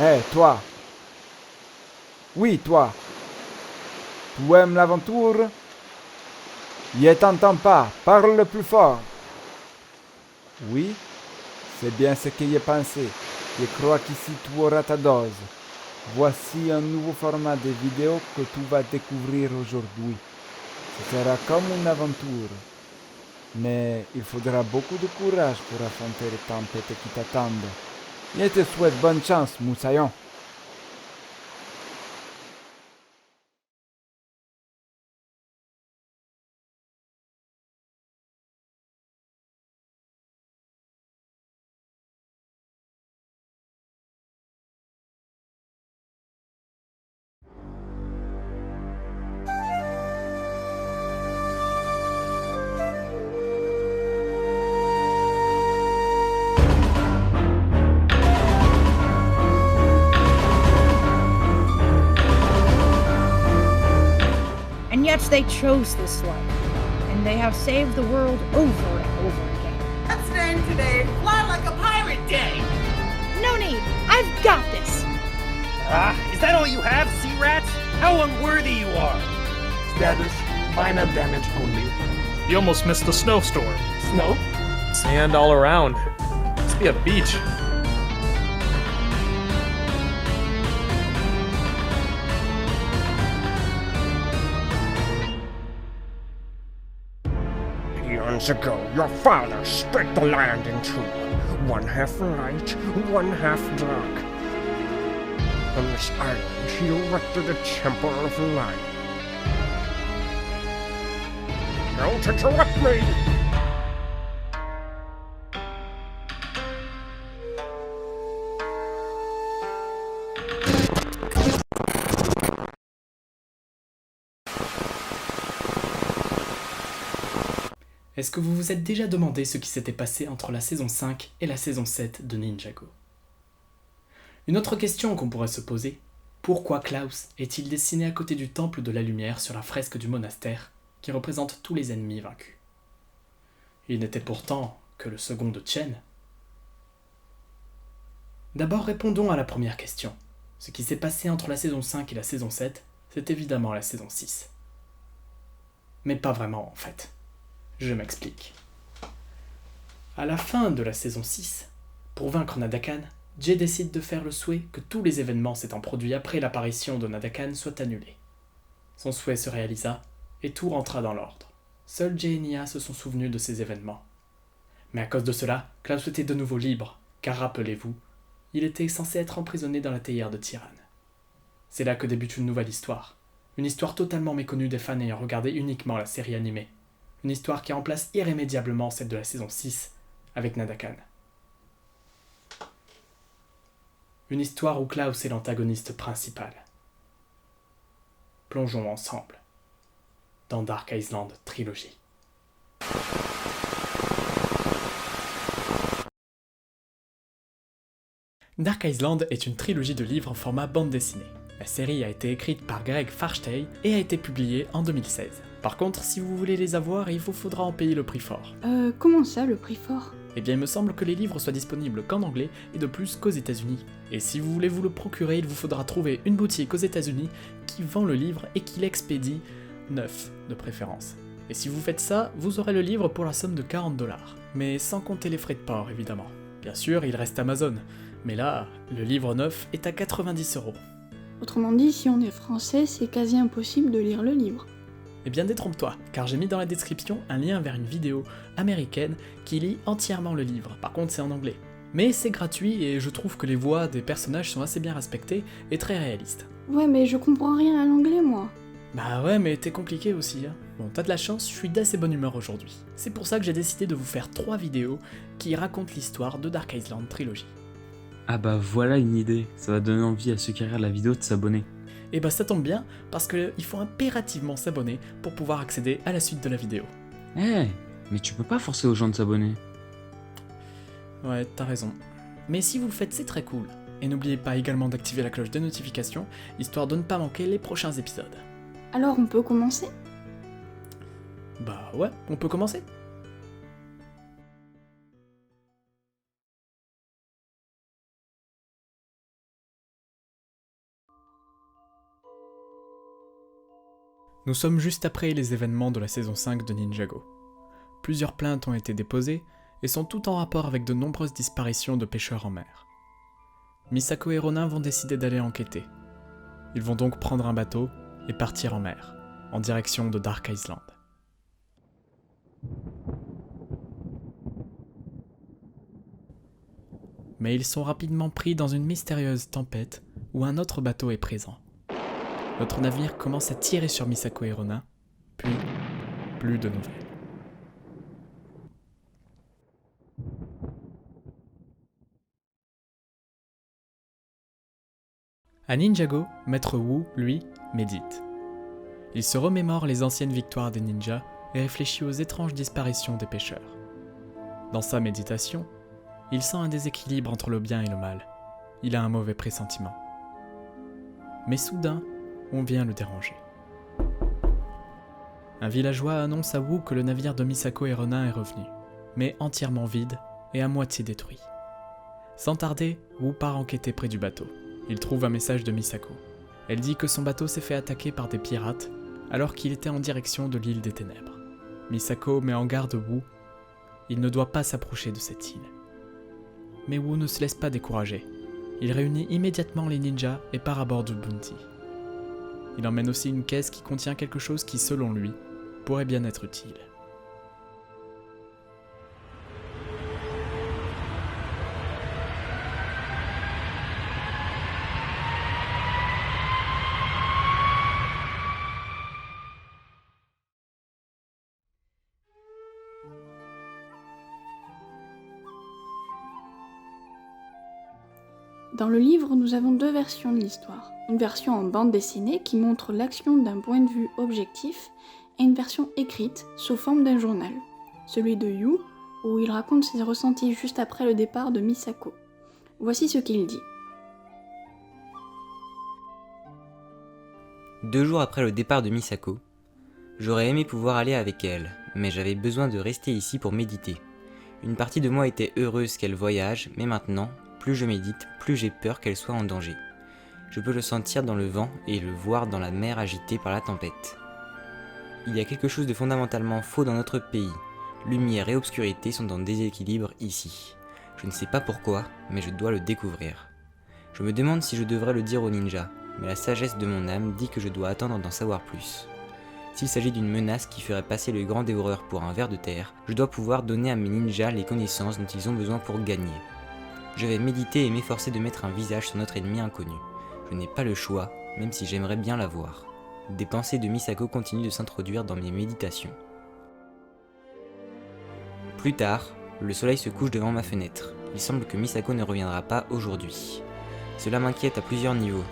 Hé, toi! Oui, toi! Tu aimes l'aventure? Je t'entends pas, parle plus fort! Oui, c'est bien ce que j'ai pensé. Je crois qu'ici tu auras ta dose. Voici un nouveau format de vidéo que tu vas découvrir aujourd'hui. Ce sera comme une aventure. Mais il faudra beaucoup de courage pour affronter les tempêtes qui t'attendent. Je te souhaite bonne chance, Moussaillon. And yet they chose this life, and they have saved the world over and over again. Let's name today Fly Like a Pirate Day! No need! I've got this! Is that all you have, sea rats? How unworthy you are! Status, minor damage only. You almost missed the snowstorm. Snow? Sand all around. Must be a beach. Eons ago, your father split the land in two, one half light, one half dark. On this island, he erected a temple of light. Don't interrupt me! Est-ce que vous vous êtes déjà demandé ce qui s'était passé entre la saison 5 et la saison 7 de Ninjago? Une autre question qu'on pourrait se poser, pourquoi Klaus est-il dessiné à côté du temple de la lumière sur la fresque du monastère qui représente tous les ennemis vaincus? Il n'était pourtant que le second de Chen. D'abord répondons à la première question. Ce qui s'est passé entre la saison 5 et la saison 7, c'est évidemment la saison 6. Mais pas vraiment en fait. Je m'explique. À la fin de la saison 6, pour vaincre Nadakan, Jay décide de faire le souhait que tous les événements s'étant produits après l'apparition de Nadakan soient annulés. Son souhait se réalisa, et tout rentra dans l'ordre. Seuls Jay et Nya se sont souvenus de ces événements. Mais à cause de cela, Klaus était de nouveau libre, car rappelez-vous, il était censé être emprisonné dans la théière de Tyrann. C'est là que débute une nouvelle histoire. Une histoire totalement méconnue des fans ayant regardé uniquement la série animée. Une histoire qui remplace irrémédiablement celle de la saison 6 avec Nadakan. Une histoire où Klaus est l'antagoniste principal. Plongeons ensemble dans Dark Island Trilogy. Dark Island est une trilogie de livres en format bande dessinée. La série a été écrite par Greg Farstey et a été publiée en 2016. Par contre, si vous voulez les avoir, il vous faudra en payer le prix fort. Comment ça, le prix fort? Eh bien, il me semble que les livres soient disponibles qu'en anglais et de plus qu'aux États-Unis. Et si vous voulez vous le procurer, il vous faudra trouver une boutique aux États-Unis qui vend le livre et qui l'expédie neuf de préférence. Et si vous faites ça, vous aurez le livre pour la somme de 40$. Mais sans compter les frais de port, évidemment. Bien sûr, il reste Amazon. Mais là, le livre neuf est à 90€. Autrement dit, si on est français, c'est quasi impossible de lire le livre. Eh bien détrompe-toi, car j'ai mis dans la description un lien vers une vidéo américaine qui lit entièrement le livre, par contre c'est en anglais. Mais c'est gratuit et je trouve que les voix des personnages sont assez bien respectées et très réalistes. Ouais, mais je comprends rien à l'anglais, moi. Bah ouais, mais t'es compliqué aussi, hein. Bon, t'as de la chance, je suis d'assez bonne humeur aujourd'hui. C'est pour ça que j'ai décidé de vous faire 3 vidéos qui racontent l'histoire de Dark Island Trilogy. Ah bah voilà une idée, ça va donner envie à ceux qui regardent la vidéo de s'abonner. Et bah ça tombe bien, parce qu'il faut impérativement s'abonner pour pouvoir accéder à la suite de la vidéo. Mais tu peux pas forcer aux gens de s'abonner. Ouais, t'as raison. Mais si vous le faites, c'est très cool. Et n'oubliez pas également d'activer la cloche de notification, histoire de ne pas manquer les prochains épisodes. Alors on peut commencer? Bah ouais, on peut commencer. Nous sommes juste après les événements de la saison 5 de Ninjago. Plusieurs plaintes ont été déposées et sont toutes en rapport avec de nombreuses disparitions de pêcheurs en mer. Misako et Ronin vont décider d'aller enquêter. Ils vont donc prendre un bateau et partir en mer, en direction de Dark Island. Mais ils sont rapidement pris dans une mystérieuse tempête où un autre bateau est présent. Notre navire commence à tirer sur Misako et Ronin, puis plus de nouvelles. À Ninjago, Maître Wu, lui, médite. Il se remémore les anciennes victoires des ninjas et réfléchit aux étranges disparitions des pêcheurs. Dans sa méditation, il sent un déséquilibre entre le bien et le mal. Il a un mauvais pressentiment. Mais soudain, on vient le déranger. Un villageois annonce à Wu que le navire de Misako et Ronin est revenu, mais entièrement vide et à moitié détruit. Sans tarder, Wu part enquêter près du bateau. Il trouve un message de Misako. Elle dit que son bateau s'est fait attaquer par des pirates alors qu'il était en direction de l'île des Ténèbres. Misako met en garde Wu. Il ne doit pas s'approcher de cette île. Mais Wu ne se laisse pas décourager. Il réunit immédiatement les ninjas et part à bord du Bounty. Il emmène aussi une caisse qui contient quelque chose qui, selon lui, pourrait bien être utile. Dans le livre, nous avons deux versions de l'histoire. Une version en bande dessinée qui montre l'action d'un point de vue objectif et une version écrite sous forme d'un journal, celui de Yu, où il raconte ses ressentis juste après le départ de Misako. Voici ce qu'il dit. 2 jours après le départ de Misako, j'aurais aimé pouvoir aller avec elle, mais j'avais besoin de rester ici pour méditer. Une partie de moi était heureuse qu'elle voyage, mais maintenant, plus je médite, plus j'ai peur qu'elle soit en danger. Je peux le sentir dans le vent et le voir dans la mer agitée par la tempête. Il y a quelque chose de fondamentalement faux dans notre pays. Lumière et obscurité sont en déséquilibre ici. Je ne sais pas pourquoi, mais je dois le découvrir. Je me demande si je devrais le dire aux ninjas, mais la sagesse de mon âme dit que je dois attendre d'en savoir plus. S'il s'agit d'une menace qui ferait passer le grand dévoreur pour un ver de terre, je dois pouvoir donner à mes ninjas les connaissances dont ils ont besoin pour gagner. Je vais méditer et m'efforcer de mettre un visage sur notre ennemi inconnu. Je n'ai pas le choix, même si j'aimerais bien l'avoir. Des pensées de Misako continuent de s'introduire dans mes méditations. Plus tard, le soleil se couche devant ma fenêtre. Il semble que Misako ne reviendra pas aujourd'hui. Cela m'inquiète à plusieurs niveaux.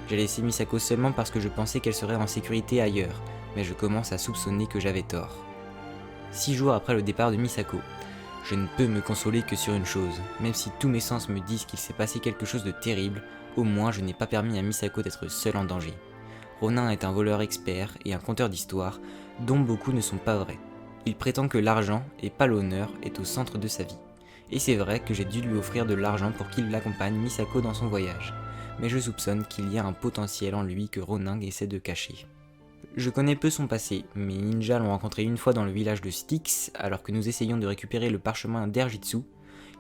J'ai laissé Misako seulement parce que je pensais qu'elle serait en sécurité ailleurs, mais je commence à soupçonner que j'avais tort. 6 jours après le départ de Misako, je ne peux me consoler que sur une chose, même si tous mes sens me disent qu'il s'est passé quelque chose de terrible, au moins je n'ai pas permis à Misako d'être seule en danger. Ronin est un voleur expert et un conteur d'histoires, dont beaucoup ne sont pas vrais. Il prétend que l'argent, et pas l'honneur, est au centre de sa vie. Et c'est vrai que j'ai dû lui offrir de l'argent pour qu'il l'accompagne Misako dans son voyage, mais je soupçonne qu'il y a un potentiel en lui que Ronin essaie de cacher. Je connais peu son passé, mes ninjas l'ont rencontré une fois dans le village de Styx, alors que nous essayons de récupérer le parchemin d'Erjitsu.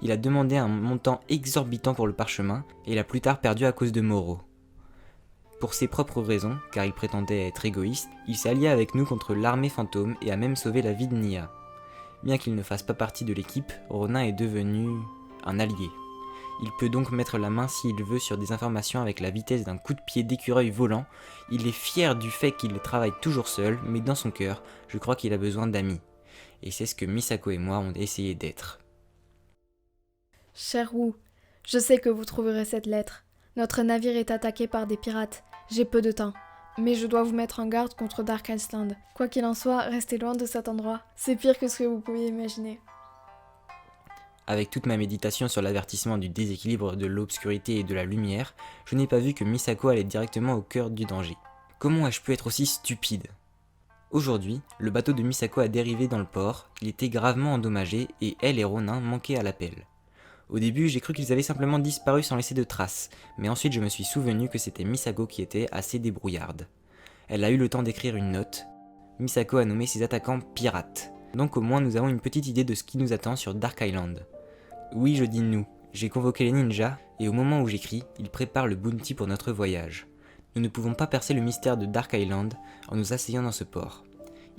Il a demandé un montant exorbitant pour le parchemin, et l'a plus tard perdu à cause de Moro. Pour ses propres raisons, car il prétendait être égoïste, il s'est allié avec nous contre l'armée fantôme et a même sauvé la vie de Nia. Bien qu'il ne fasse pas partie de l'équipe, Ronin est devenu un allié. Il peut donc mettre la main s'il veut sur des informations avec la vitesse d'un coup de pied d'écureuil volant. Il est fier du fait qu'il travaille toujours seul, mais dans son cœur, je crois qu'il a besoin d'amis. Et c'est ce que Misako et moi ont essayé d'être. Cher Wu, je sais que vous trouverez cette lettre. Notre navire est attaqué par des pirates. J'ai peu de temps. Mais je dois vous mettre en garde contre Dark Island. Quoi qu'il en soit, restez loin de cet endroit. C'est pire que ce que vous pouviez imaginer. Avec toute ma méditation sur l'avertissement du déséquilibre de l'obscurité et de la lumière, je n'ai pas vu que Misako allait directement au cœur du danger. Comment ai-je pu être aussi stupide ? Aujourd'hui, le bateau de Misako a dérivé dans le port, il était gravement endommagé et elle et Ronin manquaient à l'appel. Au début, j'ai cru qu'ils avaient simplement disparu sans laisser de traces, mais ensuite je me suis souvenu que c'était Misako qui était assez débrouillarde. Elle a eu le temps d'écrire une note. Misako a nommé ses attaquants pirates. Donc au moins nous avons une petite idée de ce qui nous attend sur Dark Island. Oui, je dis nous. J'ai convoqué les ninjas, et au moment où j'écris, ils préparent le bounty pour notre voyage. Nous ne pouvons pas percer le mystère de Dark Island en nous asseyant dans ce port.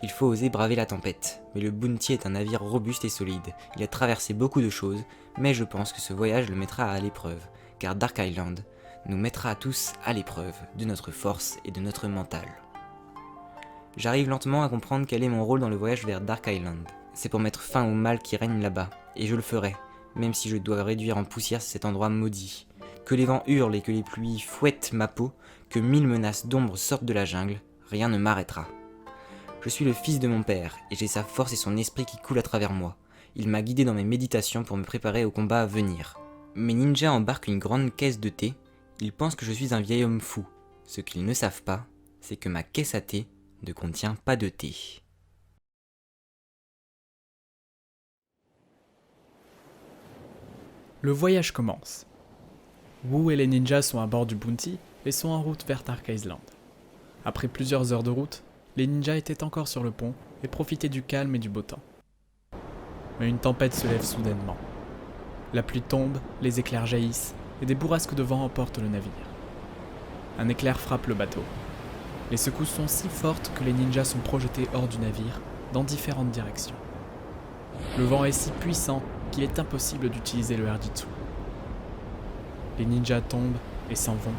Il faut oser braver la tempête, mais le bounty est un navire robuste et solide. Il a traversé beaucoup de choses, mais je pense que ce voyage le mettra à l'épreuve, car Dark Island nous mettra tous à l'épreuve de notre force et de notre mental. J'arrive lentement à comprendre quel est mon rôle dans le voyage vers Dark Island. C'est pour mettre fin au mal qui règne là-bas, et je le ferai, même si je dois réduire en poussière cet endroit maudit. Que les vents hurlent et que les pluies fouettent ma peau, que 1000 menaces d'ombre sortent de la jungle, rien ne m'arrêtera. Je suis le fils de mon père, et j'ai sa force et son esprit qui coulent à travers moi. Il m'a guidé dans mes méditations pour me préparer au combat à venir. Mes ninjas embarquent une grande caisse de thé. Ils pensent que je suis un vieil homme fou. Ce qu'ils ne savent pas, c'est que ma caisse à thé ne contient pas de thé. Le voyage commence. Wu et les ninjas sont à bord du Bounty et sont en route vers Dark Island. Après plusieurs heures de route, les ninjas étaient encore sur le pont et profitaient du calme et du beau temps. Mais une tempête se lève soudainement. La pluie tombe, les éclairs jaillissent et des bourrasques de vent emportent le navire. Un éclair frappe le bateau. Les secousses sont si fortes que les ninjas sont projetés hors du navire, dans différentes directions. Le vent est si puissant qu'il est impossible d'utiliser le Herditsu. Les ninjas tombent et s'en vont.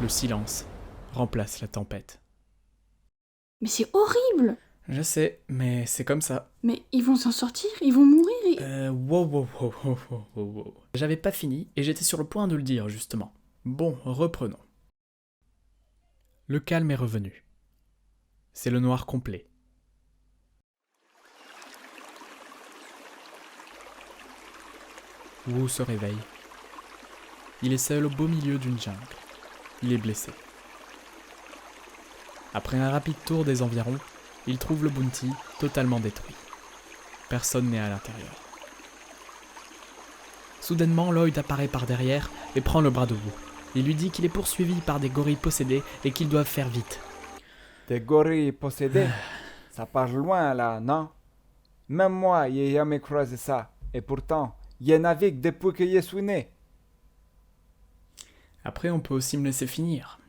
Le silence remplace la tempête. Mais c'est horrible! Je sais, mais c'est comme ça. Mais ils vont s'en sortir? Ils vont mourir et... Wow. J'avais pas fini et j'étais sur le point de le dire, justement. Bon, reprenons. Le calme est revenu. C'est le noir complet. Wu se réveille. Il est seul au beau milieu d'une jungle. Il est blessé. Après un rapide tour des environs, il trouve le Bounty totalement détruit. Personne n'est à l'intérieur. Soudainement, Lloyd apparaît par derrière et prend le bras de Wu. Il lui dit qu'il est poursuivi par des gorilles possédés et qu'ils doivent faire vite. Des gorilles possédés? Ça part loin là, non? Même moi, j'ai jamais croisé ça. Et pourtant, je navigue depuis que je suis né. Après, on peut aussi me laisser finir.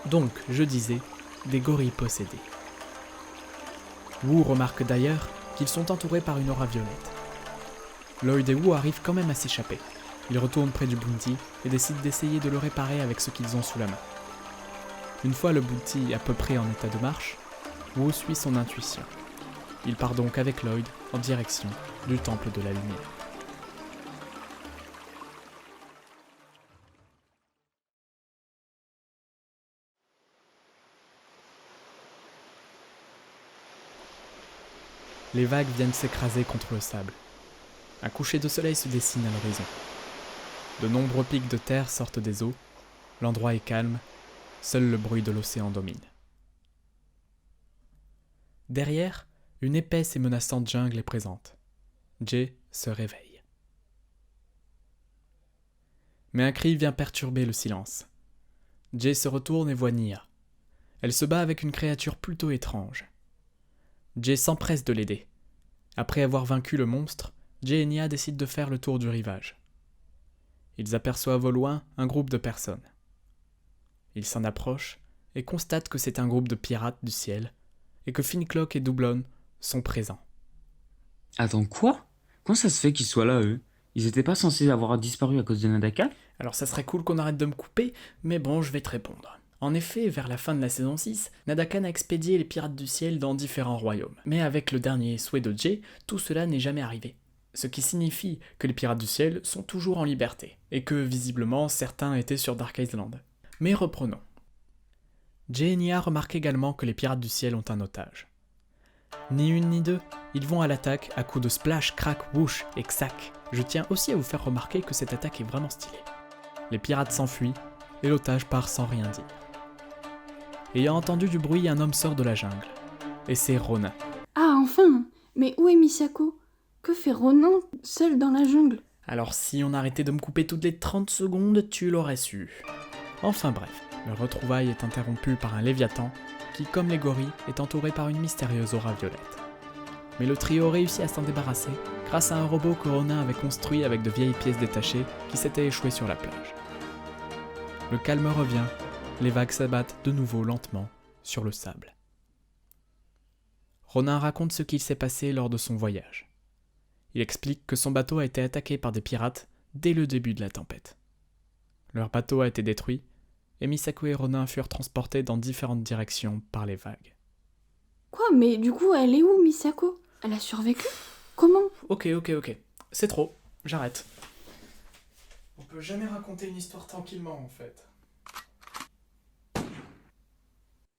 Donc, je disais, des gorilles possédés. Wu remarque d'ailleurs qu'ils sont entourés par une aura violette. Lloyd et Wu arrivent quand même à s'échapper. Ils retournent près du Bounty et décident d'essayer de le réparer avec ce qu'ils ont sous la main. Une fois le Bounty à peu près en état de marche, Wu suit son intuition. Il part donc avec Lloyd en direction du Temple de la Lumière. Les vagues viennent s'écraser contre le sable. Un coucher de soleil se dessine à l'horizon. De nombreux pics de terre sortent des eaux. L'endroit est calme. Seul le bruit de l'océan domine. Derrière, une épaisse et menaçante jungle est présente. Jay se réveille. Mais un cri vient perturber le silence. Jay se retourne et voit Nia. Elle se bat avec une créature plutôt étrange. Jay s'empresse de l'aider. Après avoir vaincu le monstre, Jay et Nia décident de faire le tour du rivage. Ils aperçoivent au loin un groupe de personnes. Ils s'en approchent et constatent que c'est un groupe de pirates du ciel et que Finclock et Doublon sont présents. Attends, quoi? Comment ça se fait qu'ils soient là, eux? Ils étaient pas censés avoir disparu à cause de Nadaka? Alors ça serait cool qu'on arrête de me couper, mais bon, je vais te répondre. En effet, vers la fin de la saison 6, Nadakan a expédié les pirates du ciel dans différents royaumes. Mais avec le dernier souhait de Jay, tout cela n'est jamais arrivé. Ce qui signifie que les pirates du ciel sont toujours en liberté, et que visiblement certains étaient sur Dark Island. Mais reprenons. Jay et Nia remarquent également que les pirates du ciel ont un otage. Ni une ni deux, ils vont à l'attaque à coups de splash, crack, whoosh et xac. Je tiens aussi à vous faire remarquer que cette attaque est vraiment stylée. Les pirates s'enfuient, et l'otage part sans rien dire. Ayant entendu du bruit, un homme sort de la jungle. Et c'est Ronin. Ah, enfin! Mais où est Misako? Que fait Ronin seul dans la jungle? Alors si on arrêtait de me couper toutes les 30 secondes, tu l'aurais su. Enfin bref. Leur retrouvaille est interrompue par un Léviathan qui, comme les gorilles, est entouré par une mystérieuse aura violette. Mais le trio réussit à s'en débarrasser grâce à un robot que Ronin avait construit avec de vieilles pièces détachées qui s'étaient échouées sur la plage. Le calme revient, les vagues s'abattent de nouveau lentement sur le sable. Ronin raconte ce qu'il s'est passé lors de son voyage. Il explique que son bateau a été attaqué par des pirates dès le début de la tempête. Leur bateau a été détruit, et Misako et Ronin furent transportés dans différentes directions par les vagues. Quoi, mais du coup, elle est où, Misako? Elle a survécu? Comment? Ok, c'est trop, j'arrête. On peut jamais raconter une histoire tranquillement, en fait.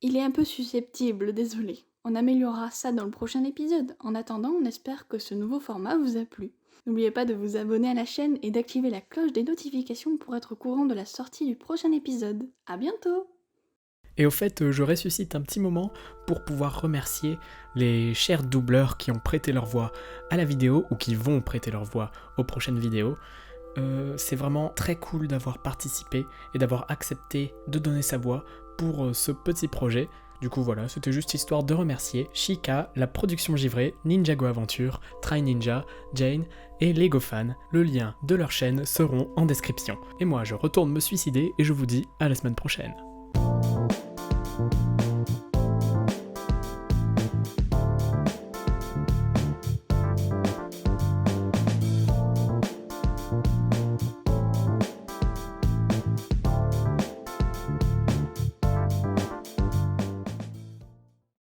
Il est un peu susceptible, désolé. On améliorera ça dans le prochain épisode. En attendant, on espère que ce nouveau format vous a plu. N'oubliez pas de vous abonner à la chaîne et d'activer la cloche des notifications pour être au courant de la sortie du prochain épisode. À bientôt! Et au fait, je ressuscite un petit moment pour pouvoir remercier les chers doubleurs qui ont prêté leur voix à la vidéo ou qui vont prêter leur voix aux prochaines vidéos. C'est vraiment très cool d'avoir participé et d'avoir accepté de donner sa voix pour ce petit projet. Du coup voilà, c'était juste histoire de remercier Chica, la production givrée, Ninjago Aventure, Try Ninja, Jane et Lego Fan. Le lien de leur chaîne seront en description. Et moi je retourne me suicider et je vous dis à la semaine prochaine.